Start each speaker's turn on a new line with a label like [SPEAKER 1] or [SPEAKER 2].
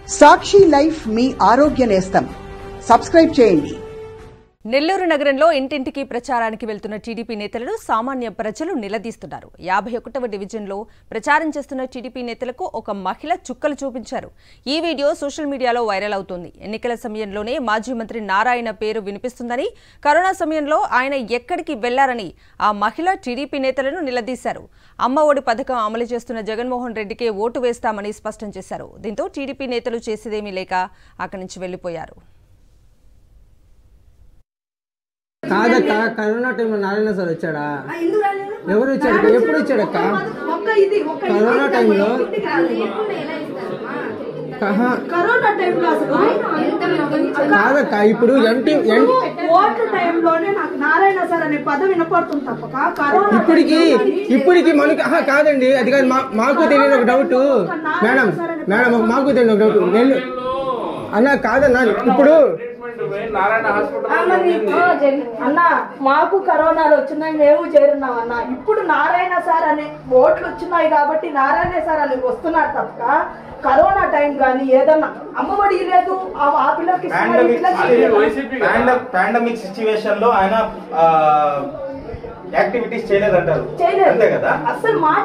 [SPEAKER 1] సాక్షి life మీ ఆరోగ్య నేస్తం. Subscribe చేయండి.
[SPEAKER 2] నెల్లూరు నగరంలో ఇంటింటికి ప్రచారానికి వెళ్తున్న టీడీపీ నేతలను సామాన్య ప్రజలు నిలదీస్తున్నారు. 51వ డివిజన్లో ప్రచారం చేస్తున్న టీడీపీ నేతలకు ఒక మహిళ చుక్కలు చూపించారు. ఈ వీడియో సోషల్ మీడియాలో వైరల్ అవుతోంది. ఎన్నికల సమయంలోనే మాజీ మంత్రి నారాయణ పేరు వినిపిస్తుందని, కరోనా సమయంలో ఆయన ఎక్కడికి వెళ్లారని ఆ మహిళ టీడీపీ నేతలను నిలదీశారు. అమ్మ ఒడి పథకం అమలు చేస్తున్న జగన్మోహన్ రెడ్డికే ఓటు వేస్తామని స్పష్టం చేశారు. దీంతో టీడీపీ నేతలు చేసేదేమీ లేక అక్కడి నుంచి వెళ్లిపోయారు.
[SPEAKER 3] కాదక్క, కరోనా టైంలో నారాయణ సార్ వచ్చాడా? ఎవరు వచ్చాడు? ఎప్పుడు వచ్చాడక్క? కరోనా టైంలో కాదక్క, ఇప్పుడు
[SPEAKER 4] ఓట్ల టైంలోనే నాకు నారాయణ సార్ అనే పదం వినపడుతుంది తప్ప
[SPEAKER 3] ఇప్పటికి మనకి కాదండి. అది కాదు, మాకు తెలియని ఒక డౌట్ మేడం. మాకు తెలియని ఒక డౌట్ అన్నా. కాదన్నా, ఇప్పుడు
[SPEAKER 4] అన్న మాకు కరోనాలు వచ్చినాయి, మేము చేరున్నాం అన్న. ఇప్పుడు నారాయణ సార్ అనే ఓట్లు వచ్చినాయి కాబట్టి నారాయణ సార్ అని వస్తున్నారు తప్ప కరోనా టైం కానీ ఏదన్నా అమ్మఒడి లేదు ఆ పిల్లకి
[SPEAKER 5] పాండమిక్ సిచ్యువేషన్ లో ఆయన యాక్టివిటీస్ చేయలేదంటారు.
[SPEAKER 4] చేయలేదు, అసలు మాట